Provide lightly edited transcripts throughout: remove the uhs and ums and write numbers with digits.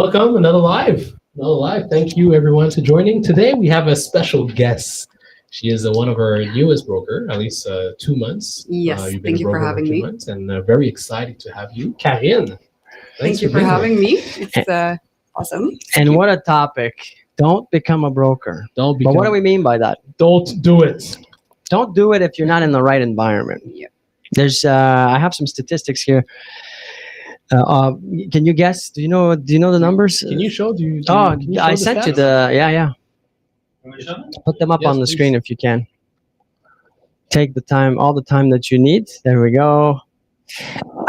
Welcome, another live. Another live. Thank you, everyone, for joining. Today, we have a special guest. She is one of our newest broker, at least 2 months. Yes, You've been thank a you for broker for having two me. months, and very excited to have you, Karine. Thanks Thank you for being here. having me. It's awesome. And what a topic. Don't become a broker. Don't But what do become, we mean by that? don't do it. Don't do it if you're not in the right environment. Yeah. There's I have some statistics here. Can you guess? Do you know the numbers? Can you show? Oh, can you show I the sent you stats? yeah. Put them up Yes, on the please. screen if you can. Take the time, all the time that you need. There we go.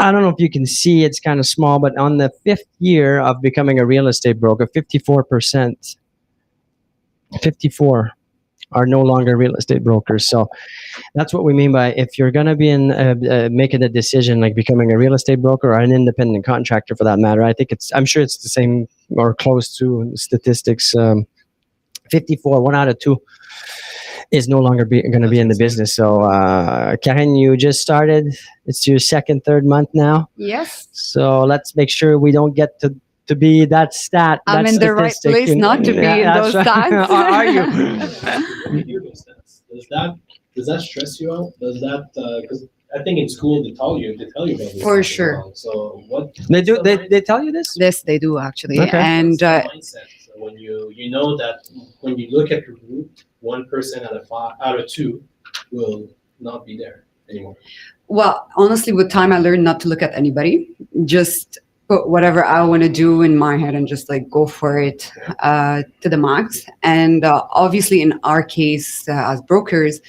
I don't know if you can see, it's kind of small, but on the 5th year of becoming a real estate broker, 54%, 54 are no longer real estate brokers. So that's what we mean by if you're going to be in making a decision like becoming a real estate broker or an independent contractor for that matter. I'm sure it's the same or close to statistics. 54, 1 out of 2 is no longer going to be in the business. So, Karine, you just started. It's your second, third month now. Yes, So let's make sure we don't get to be that stat. I'm that in the right statistic place not to be in that's those right. stats. Are you? When you hear those stats, does that stress you out? Does that because I think in school they tell you about this For stuff as sure. well. So what They do. what's the They tell you this? This they do actually. Okay. And what's the mindset? So when you know that when you look at your group, one person out of two will not be there anymore. well, honestly, with time, I learned not to look at anybody. Just put whatever I want to do in my head and just like go for it to the max. And obviously, in our case, as brokers,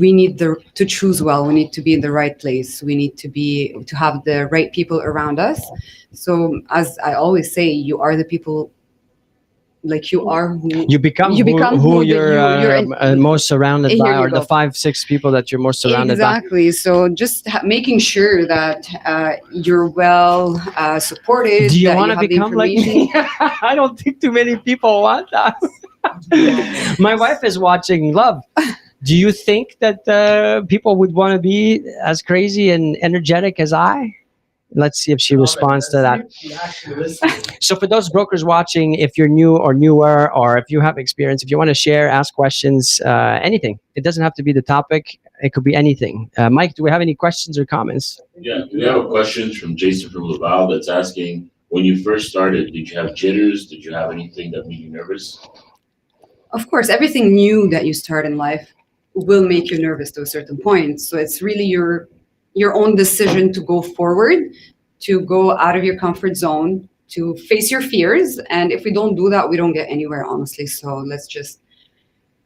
we need to choose well. We need to be in the right place. We need to have the right people around us. So, as I always say, you are the people. Like you are who You become You become who who you're, you're in- most surrounded Here by, you or the go. 5-6 people that you're most surrounded by. Exactly. So just making sure that you're well supported. Do you that want to have the become like information. me? I don't think too many people want that. My wife is watching. Love, do you think that people would want to be as crazy and energetic as I? Let's see if she responds to that. She actually listening. So for those brokers watching, if you're new or newer, or if you have experience, if you want to share, ask questions, anything. It doesn't have to be the topic. It could be anything. Mike, do we have any questions or comments? Yeah, we have a question from Jason from Laval that's asking, when you first started, did you have jitters? Did you have anything that made you nervous? Of course, everything new that you start in life will make you nervous to a certain point. So it's really your own decision to go forward, to go out of your comfort zone, to face your fears. And if we don't do that, we don't get anywhere, honestly. So let's just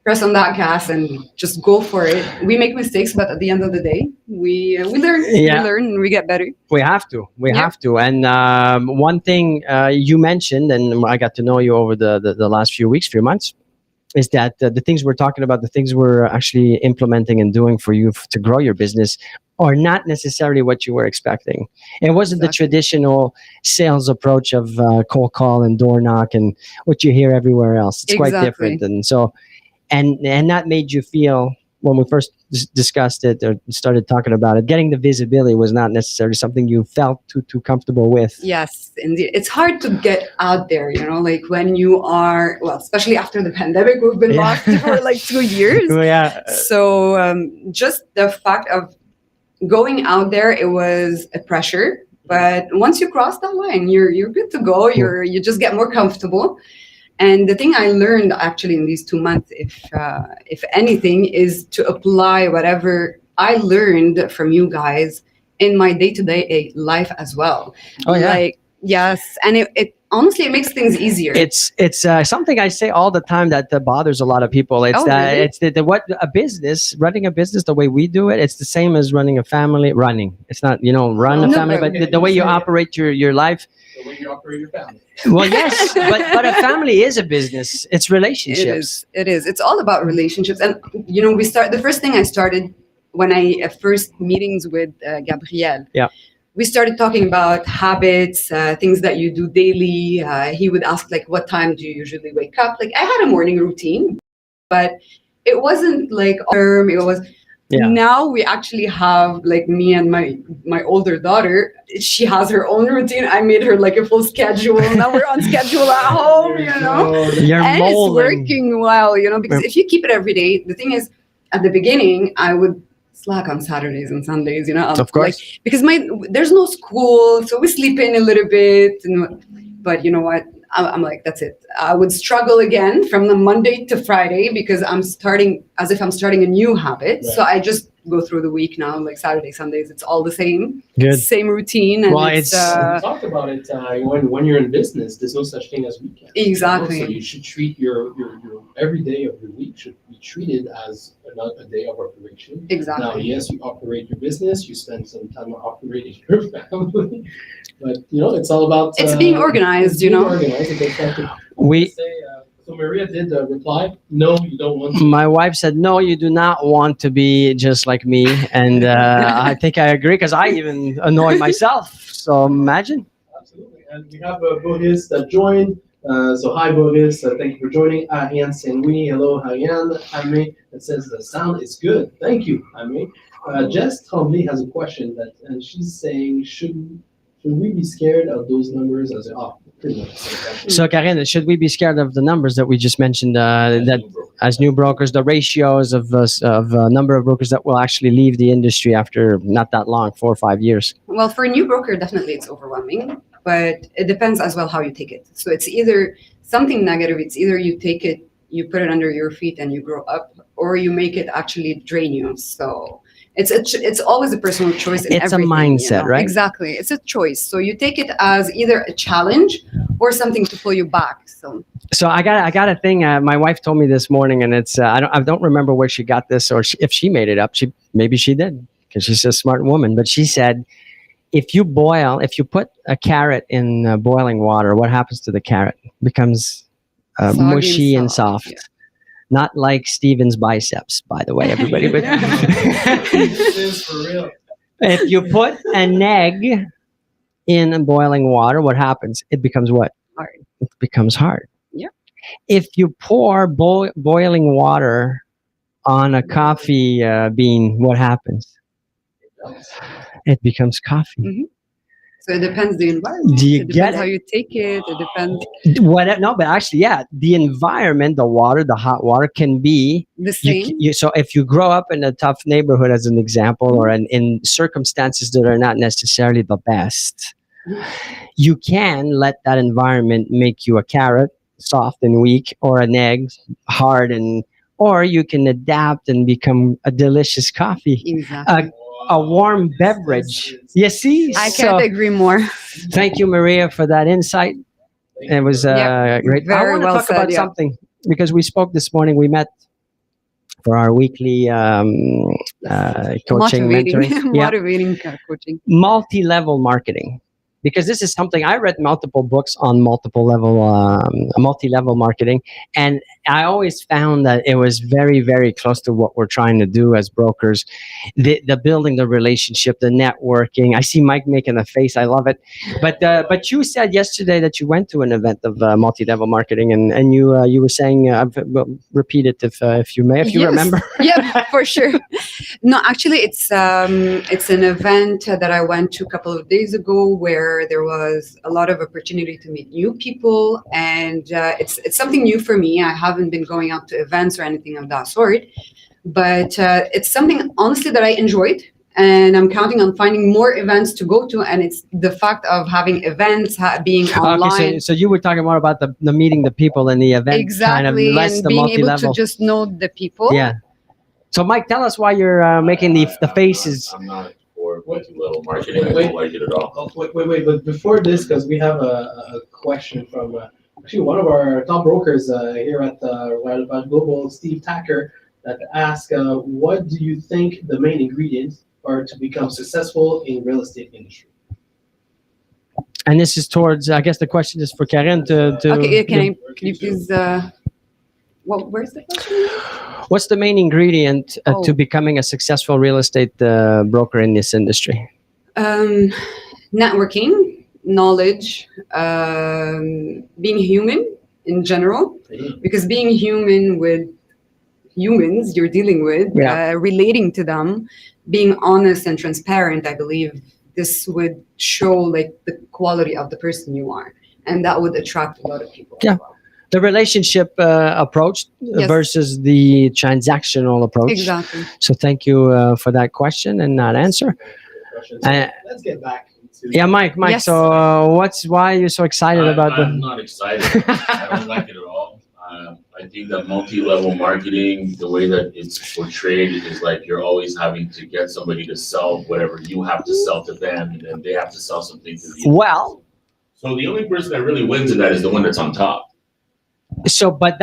press on that gas and just go for it. We make mistakes, but at the end of the day, we learn. Yeah. We learn and we get better. We have to. We Yep. have to. And one thing you mentioned, and I got to know you over the last few months, is that the things we're talking about, the things we're actually implementing and doing for you to grow your business are not necessarily what you were expecting. It wasn't the Exactly. traditional sales approach of cold call and door knock and what you hear everywhere else. It's quite Exactly. different. And so, and that made you feel, when we first discussed it or started talking about it, getting the visibility was not necessarily something you felt too comfortable with. Yes, indeed. It's hard to get out there, like when you are, well, especially after the pandemic, we've been Yeah. locked for like 2 years. Yeah. So just the fact of going out there, it was a pressure. But once you cross that line, you're good to go. You just get more comfortable. And the thing I learned actually in these 2 months, if anything, is to apply whatever I learned from you guys in my day-to-day life as well. Oh, yeah. Like, yes, and it honestly it makes things easier. It's something I say all the time that bothers a lot of people. It's Oh, that really? it's what a business, running a business the way we do it. It's the same as running a family. It's not run a No, family, but the way you operate your life. The way you operate your family. Well, yes, but a family is a business. It's relationships. It is. It's all about relationships. And, the first thing I started when I first meetings with Gabriel. Yeah. We started talking about habits, things that you do daily. He would ask, like, what time do you usually wake up? Like, I had a morning routine, but it wasn't like, it was, Yeah. Now we actually have, like, me and my older daughter, she has her own routine. I made her like a full schedule. Now we're on schedule at home, you know. You're And it's molding. working well, you know, because if you keep it every day, the thing is, at the beginning, I would slack on Saturdays and Sundays, you know. Of course. Like, because there's no school, so we sleep in a little bit. But you know what? I'm like, that's it. I would struggle again from the Monday to Friday because I'm starting as if I'm starting a new habit. Right. So I just go through the week now, like Saturday, Sundays. It's all the same. Good. Same routine. And Well, We it's- talked about it when you're in business. There's no such thing as weekends. Exactly. So you should treat your every day of your week should be treated as a day of operation. Exactly. Now, yes, you operate your business. You spend some time operating your family, but you know it's all about It's being organized, it's you being know. Organized. It goes back to We say. So Maria did reply. No, you don't want to. My wife said, "No, you do not want to be just like me," and I think I agree because I even annoy myself. So imagine. Absolutely. And we have Boris that joined. So hi Boris, thank you for joining. Ariane Saint-Louis, hello Ariane. Ame, it says the sound is good. Thank you, Ame. Jess Tremblay has a question and she's saying, should we be scared of those numbers as pretty much the same question. So, Karen, should we be scared of the numbers that we just mentioned? That as new brokers, the ratios of number of brokers that will actually leave the industry after not that long, 4 or 5 years. Well, for a new broker, definitely it's overwhelming, but it depends as well how you take it. So it's either something negative, it's either you take it, you put it under your feet and you grow up, or you make it actually drain you. So it's always a personal choice. In It's a everything, mindset, right? Exactly. It's a choice. So you take it as either a challenge or something to pull you back. So I got a thing. My wife told me this morning, and it's I don't remember where she got this or if she made it up. Maybe she did because she's a smart woman. But she said, if you put a carrot in boiling water, what happens to the carrot? It becomes Soggy mushy and soft. Yeah. Not like Steven's biceps, by the way, everybody. But This is for real. if you put an egg in boiling water, what happens? It becomes what? Hard. It becomes hard. Yeah. If you pour boiling water on a coffee bean, what happens? It becomes coffee. Mhm. So it depends the environment. Do you it get depends it? how you take it. It depends No, but actually, yeah, the environment, the water, the hot water can be. the same. So if you grow up in a tough neighborhood, as an example, or in circumstances that are not necessarily the best, you can let that environment make you a carrot, soft and weak, or an egg, hard or you can adapt and become a delicious coffee, Exactly. a warm beverage. You see? I can't agree more. Thank you, Maria, for that insight. It was Yeah, great. I very want to well talk about said, yeah. something because we spoke this morning. We met for our weekly coaching, mentoring. Yeah. Motivating coaching. Multi-level marketing, because this is something I read multiple books on multi-level marketing, and I always found that it was very, very close to what we're trying to do as brokers. The building the relationship, the networking. I see Mike making a face. I love it. But you said yesterday that you went to an event of multi-level marketing, and you were saying, repeat it if you may, if you Yes. remember. Yeah, for sure. No, actually, it's an event that I went to a couple of days ago where there was a lot of opportunity to meet new people, and it's something new for me. I haven't been going out to events or anything of that sort, but it's something honestly that I enjoyed, and I'm counting on finding more events to go to. And it's the fact of having events being online. Okay, so you were talking more about the meeting the people and the event, Exactly, kind of less and the being able multi-level. to just know the people. Yeah. So, Mike, tell us why you're making the faces. I'm not for multi-level marketing. I Wait. don't like it at all. Oh, wait. But before this, because we have a question from actually one of our top brokers here at Royal Lepage Global, Steve Tacker, that asked, what do you think the main ingredients are to become successful in real estate industry? And this is towards, I guess the question is for Karen to Okay, can you please? Where's the question? What's the main ingredient Oh. to becoming a successful real estate broker in this industry? Networking, knowledge, being human in general, because being human with humans you're dealing with, Yeah. relating to them, being honest and transparent. I believe this would show like the quality of the person you are, and that would attract a lot of people. as Yeah. well. The relationship approach Yes. versus the transactional approach. Exactly. So thank you for that question and that answer. So Uh, let's get back to Yeah, Mike. Yes. So why are you so excited about I'm the? not excited. I don't like it at all. I think that multi-level marketing, the way that it's portrayed, is like you're always having to get somebody to sell whatever you have to sell to them, and then they have to sell something to you. Well, So the only person that really wins in that is the one that's on top. so but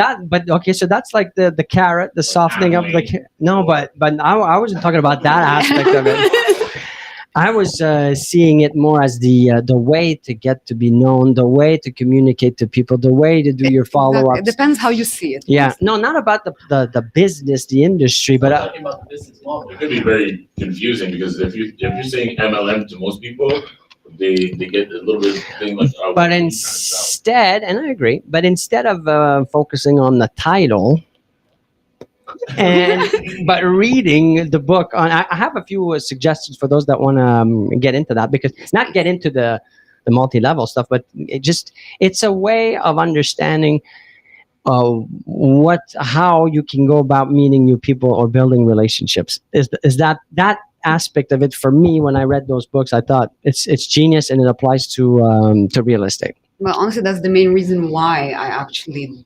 okay. So that's like the carrot, the softening of the. No, but I wasn't talking about that aspect of it. I was seeing it more as the way to get to be known, the way to communicate to people, the way to do your follow Exactly. It ups. depends how you see it. Yeah, no, not about the business, the industry, but talking about the business model. It could be very confusing because if you're saying MLM to most people, they get a little bit thing like. Oh, but what are you trying to sell? instead, and I agree, but instead of focusing on the title and but reading the book on, I have a few suggestions for those that want to get into that, because not get into the multi-level stuff, but it's a way of understanding how you can go about meeting new people or building relationships. Is that aspect of it? For me, when I read those books, I thought it's genius, and it applies to real estate. Well, honestly, that's the main reason why I actually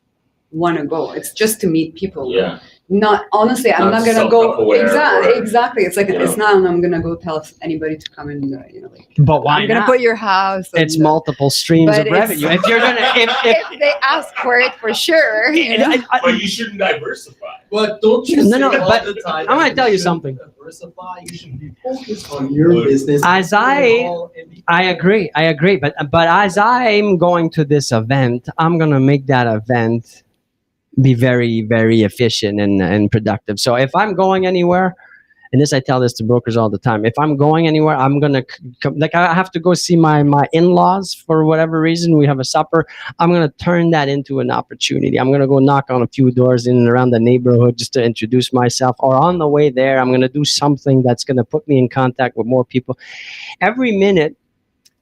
want to go. It's just to meet people. Yeah. Not honestly, I'm Not not gonna go. self-aware Exactly, or, exactly. It's like you it's know. not. I'm gonna go tell anybody to come and like. But why I'm gonna not? put your house. It's and, multiple streams but of it's- revenue. If you're gonna, if they ask for it, for sure. You know? But you shouldn't diversify. But don't you No, say no, all but the time? I'm gonna that tell you should something. Diversify. You should be focused on your Well, business. As I agree, but as I'm going to this event, I'm gonna make that event be very, very efficient and productive. So if I'm going anywhere, and I tell this to brokers all the time, if I'm going anywhere, I'm gonna like I have to go see my in-laws for whatever reason. We have a supper. I'm gonna turn that into an opportunity. I'm gonna go knock on a few doors in and around the neighborhood just to introduce myself. Or on the way there, I'm gonna do something that's gonna put me in contact with more people. Every minute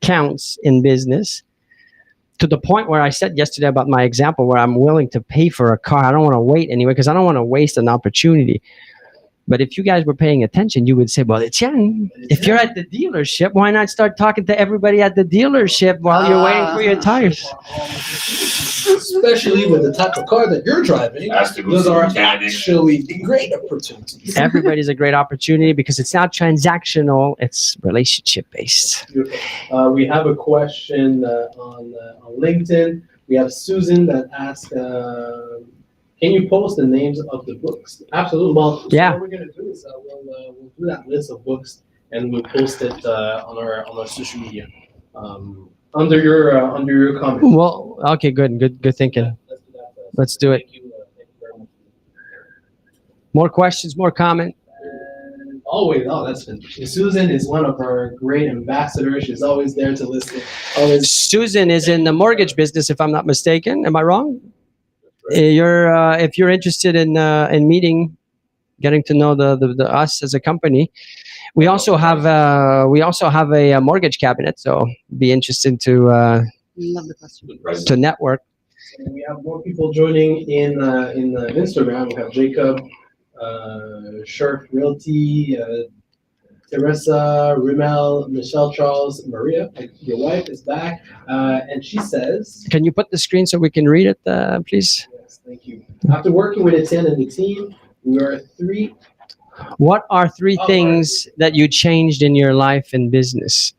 counts in business. To the point where I said yesterday about my example where I'm willing to pay for a car. I don't want to wait anyway because I don't want to waste an opportunity. But if you guys were paying attention, you would say, well, Etienne, if you're at the dealership, why not start talking to everybody at the dealership while you're waiting for your tires? Especially with the type of car that you're driving, Has to go those see are mechanic. actually great opportunities. Everybody's a great opportunity because it's not transactional, it's relationship based. We have a question on LinkedIn. We have Susan that asked, can you post the names of the books? Absolutely. Well, Yeah. So what we're going to do is we'll do that list of books and we'll post it on our social media under your comment. Well, okay, good thinking. Let's do that. Let's do it. Thank you very much. More questions, more comment. And always, that's fantastic. Susan is one of our great ambassadors. She's always there to listen. Always. Susan is in the mortgage business, if I'm not mistaken. Am I wrong? You're if you're interested in meeting, getting to know the us as a company, we also have a mortgage cabinet. So be interested to Love the question. The price. to network. And we have more people joining in Instagram. We have Jacob, Sharp Realty, Teresa, Rimmel, Michelle Charles, Maria. Your wife is back, and she says, Can you put the screen so we can read it, please? "Yes, thank you. After working with Etienne and the team, we are three. What are three Oh, things that you changed in your life and business,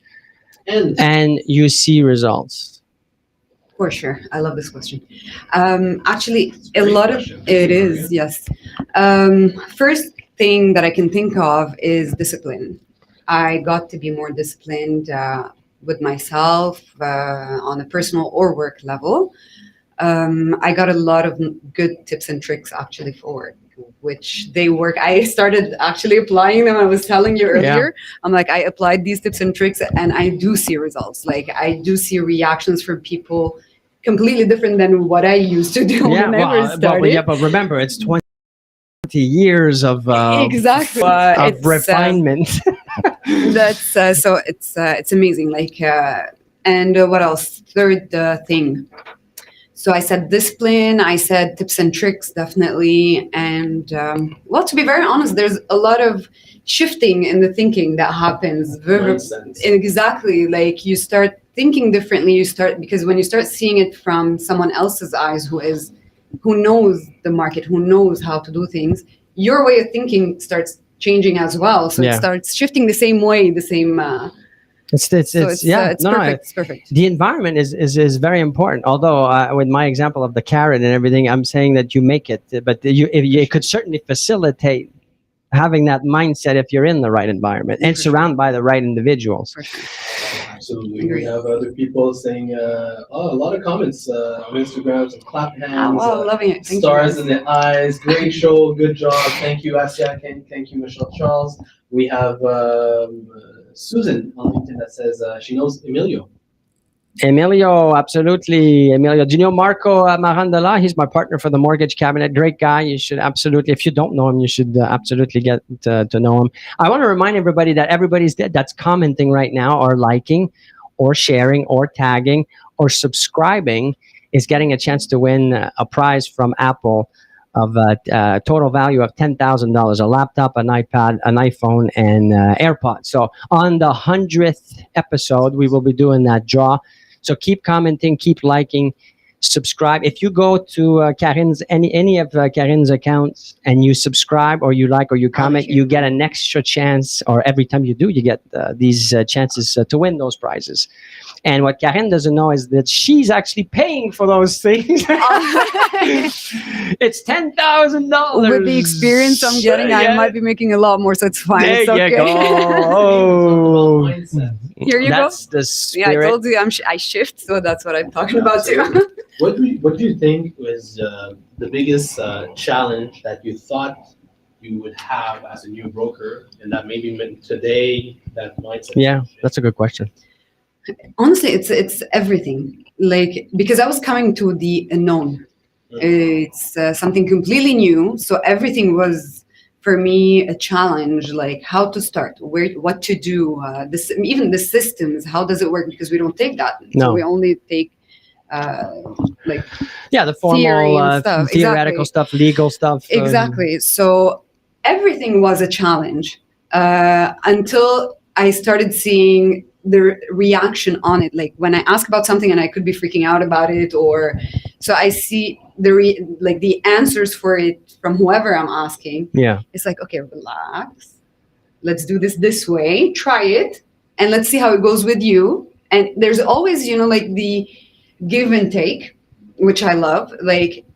and you see results? For sure. I love this question. Actually, a Great lot of question. it is, yes. First thing that I can think of is discipline. I got to be more disciplined with myself on a personal or work level. I got a lot of good tips and tricks actually forward, which they work. I started actually applying them. I was telling you earlier. I'm like, I applied these tips and tricks and I do see results. Like I do see reactions from people completely different than what I used to do when I first started. but remember, it's years of Exactly. of refinement. That's so it's amazing. Like and what else? Third thing. So I said discipline. I said tips and tricks, definitely. And well, to be very honest, there's a lot of shifting in the thinking that happens. Nonsense. Exactly. Like you start thinking differently. You start because when you start seeing it from someone else's eyes, who knows the market, who knows how to do things, your way of thinking starts changing as well. So Yeah. it starts shifting the same way, the same. It's Yeah, it's no, perfect. It's perfect. the environment is very important. Although with my example of the carrot and everything, I'm saying that you make it, but it could certainly facilitate having that mindset if you're in the right environment and For sure. surrounded by the right individuals. For sure. Absolutely. Agree. We have other people saying, a lot of comments on Instagram, some clap Oh, hands, wow, loving it. Thank stars you. in the eyes. Great show. Good job. Thank you, Asia. Thank you, Michelle Charles. We have Susan on LinkedIn that says she knows Emilio. Emilio, absolutely. Emilio, do you know Marco Marandola? He's my partner for the Mortgage Cabinet. Great guy. You should absolutely, if you don't know him, you should absolutely get to know him. I want to remind everybody that everybody's that's commenting right now or liking or sharing or tagging or subscribing is getting a chance to win a prize from Apple of a total value of $10,000, a laptop, an iPad, an iPhone, and AirPods. So on the 100th episode, we will be doing that draw. So keep commenting, keep liking, subscribe. If you go to Karin's, any of Karin's accounts and you subscribe or you like or you comment, you get an extra chance, or every time you do, you get these chances to win those prizes. And what Karin doesn't know is that she's actually paying for those things. It's $10,000. With the experience I'm getting, I might be making a lot more, so it's fine. There It's okay. you go. Oh, Mindset. Here you that's the go. Yeah, I spirit. told you I shift, so that's what I'm talking about too. What do you think was the biggest challenge that you thought you would have as a new broker, and that maybe today that mindset? Yeah, that's a good question. Honestly, it's everything. Like because I was coming to the unknown. It's something completely new, so everything was for me a challenge. Like how to start, what to do, even the systems. How does it work? Because we don't take that. No. So we only take like Yeah, the theory formal, and stuff. theoretical Exactly. stuff, legal stuff. Exactly. So everything was a challenge until I started seeing the reaction on it. Like when I ask about something and I could be freaking out about it, or so I see the answers for it from whoever I'm asking. Yeah. It's like, okay, relax. Let's do this way. Try it, and let's see how it goes with you. And there's always, like the give and take, which I love. Like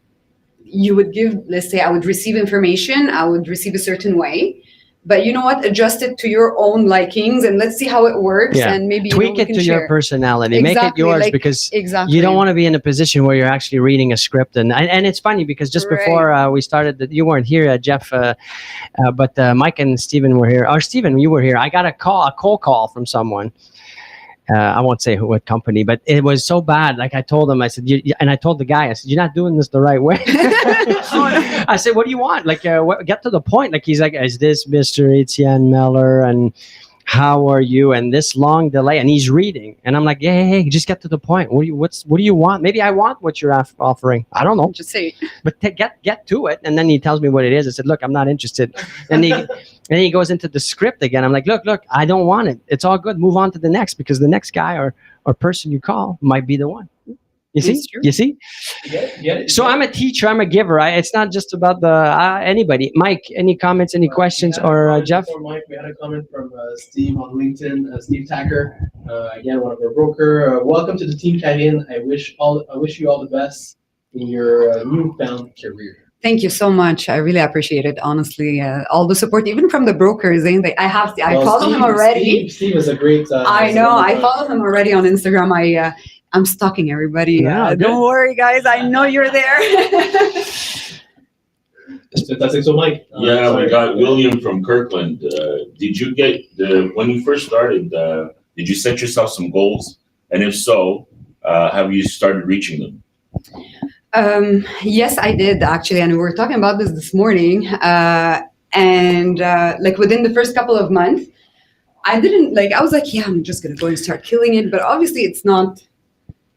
you would give, let's say I would receive information, I would receive a certain way, but you know what? Adjust it to your own likings and let's see how it works. Yeah. And maybe Tweak we it can to share. your personality. Make it Exactly, yours like- because Exactly. you don't want to be in a position where you're actually reading a script. And it's funny because just Right. before we started, you weren't here, Jeff, but Mike and Steven were here. Or Steven, you were here. I got a cold call from someone. I won't say what company, but it was so bad. Like I told him, I said, and I told the guy, I said, you're not doing this the right way. I said, what do you want? Like, get to the point. Like, he's like, is this Mr. Etienne Meller? And how are you? And this long delay. And he's reading. And I'm like, hey, just get to the point. What do you want? Maybe I want what you're offering. I don't know. Just say, But get to it. And then he tells me what it is. I said, look, I'm not interested. And he goes into the script again. I'm like, look, I don't want it. It's all good. Move on to the next, because the next guy or person you call might be the one. You see? It's true. You see? Get it. So I'm a teacher. I'm a giver. It's not just about the anybody. Mike, any comments, any questions, We had a or comment Jeff? before Mike, we had a comment from Steve on LinkedIn. Steve Tacker, again, one of our broker. Welcome to the team, Karine. I wish you all the best in your newfound career. thank you so much. I really appreciate it. Honestly, all the support, even from the brokers. I follow him already. Steve is a great. I know. I follow him already on Instagram. I'm stalking everybody. Yeah, good. Don't worry, guys. I know you're there. Fantastic. So, Mike. Yeah, sorry. we got William from Kirkland. Did you get when you first started, did you set yourself some goals? And if so, have you started reaching them? Yes, I did actually, and we were talking about this morning. And like within the first couple of months, I didn't like. I was like, yeah, I'm just gonna go and start killing it. But obviously, it's not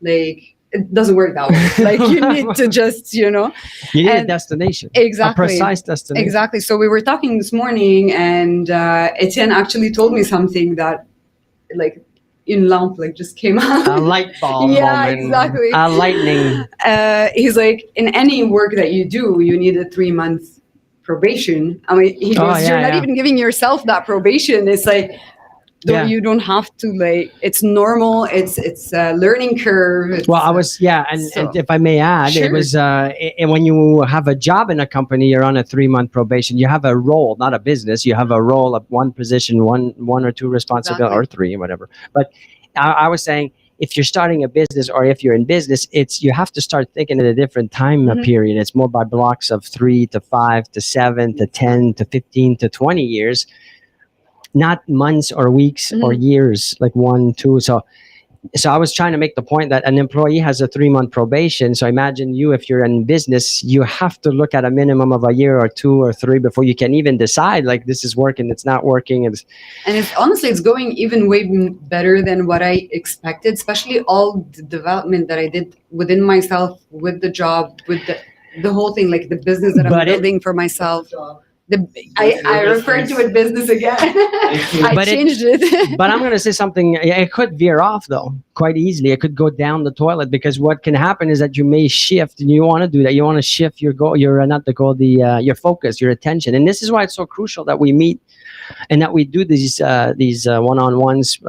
like it doesn't work that way. Like you need to just, You need a and- destination. exactly. A precise destination. Exactly. So we were talking this morning, and Etienne actually told me something that, like, in lamp, like, just came out. A light bulb Yeah, moment. exactly. A lightning. He's like, in any work that you do, you need a 3-month probation. I mean, he goes, Oh, yeah, you're not yeah. even giving yourself that probation. It's like, Yeah. you don't have to, like, it's normal. It's a learning curve. It's, Well, I was, and so- if I may add, it Sure. was, when you have a job in a company, you're on a 3-month probation. You have a role, not a business. You have a role of one position, one or two responsibilities, or 3, whatever. But I was saying, if you're starting a business or if you're in business, you have to start thinking at a different time Mhm. period. It's more by blocks of 3 to 5 to 7 to 10 to 15 to 20 years, not months or weeks or years, like 1, 2. So I was trying to make the point that an employee has a 3-month probation. So imagine you, if you're in business, you have to look at a minimum of a year or 2 or 3 before you can even decide, like, this is working, it's not working. And it's honestly, it's going even way better than what I expected, especially all the development that I did within myself, with the job, with the whole thing, like the business that I'm But it- building for myself. I referred to it business again. I But it- changed it. But I'm going to say something. It could veer off, though, quite easily. It could go down the toilet, because what can happen is that you may shift, and you want to do that. You want to shift your goal, your focus, your attention. And this is why it's so crucial that we meet and that we do these one-on-ones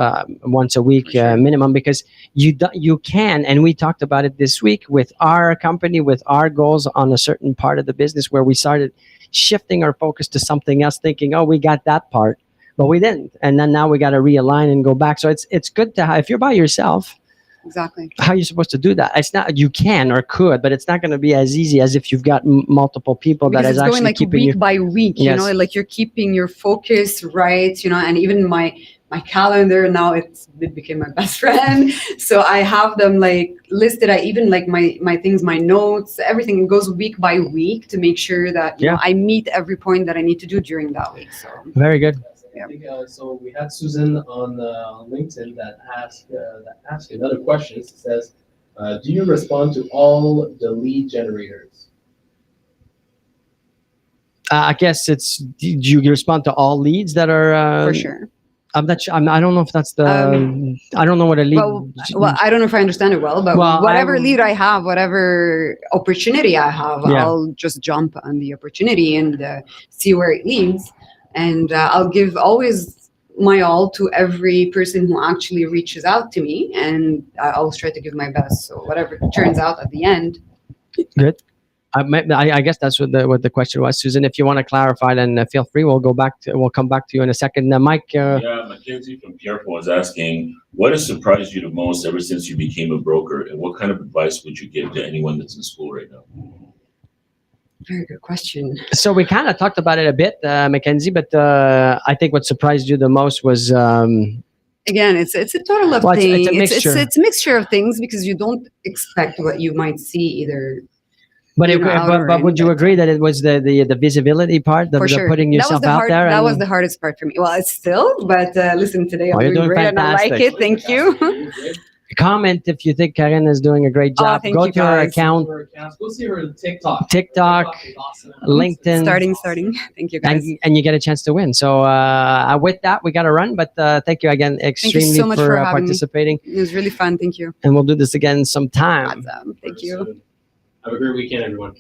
once a week minimum, because you can, and we talked about it this week with our company, with our goals on a certain part of the business, where we started shifting our focus to something else, thinking, oh, we got that part, but we didn't, and then now we got to realign and go back. So it's good to have, if you're by yourself, Exactly. how are you supposed to do that? It's not, you can or could, but it's not going to be as easy as if you've got multiple people Because that is it's actually going like keeping week you. by week, Yes. like you're keeping your focus right, and even my calendar now, it became my best friend. So I have them like listed. I even like my things, my notes, everything goes week by week to make sure that you know, I meet every point that I need to do during that week. So Very good. I think, so we had Susan on LinkedIn that asked another question. It says, do you respond to all the lead generators? I guess it's, do you respond to all leads that are? for sure. I'm not sure. I don't know if that's the. I don't know what a lead. Well, I don't know if I understand it well, but whatever lead I have, whatever opportunity I have, I'll just jump on the opportunity and see where it leads. And I'll give always my all to every person who actually reaches out to me, and I always try to give my best. So whatever turns out at the end. Good. I guess that's what the question was, Susan. If you want to clarify, then feel free. We'll come back to you in a second. Mike. Mackenzie from Pierrepont was asking, what has surprised you the most ever since you became a broker, and what kind of advice would you give to anyone that's in school right now? Very good question. So we kind of talked about it a bit, Mackenzie, but I think what surprised you the most was. Again, it's a total of things. It's a mixture. It's a mixture of things, because you don't expect what you might see either. But would you agree that it was the visibility part, For sure. putting yourself out there? That was the hardest part for me. Well, it's still, but listen, today I'm doing great and I like it. Thank you. Comment if you think Karen is doing a great job. Thank Go you, to her guys. account. Go see her TikTok. Awesome. LinkedIn. Starting. Thank you, guys. And you get a chance to win. So with that, we got to run. But thank you again extremely so much for having participating. It was really fun. Thank you. And we'll do this again sometime. Awesome. Thank you. Have a great weekend, everyone.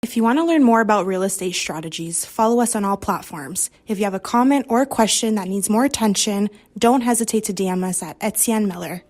If you want to learn more about real estate strategies, follow us on all platforms. If you have a comment or a question that needs more attention, don't hesitate to DM us at Etienne Miller.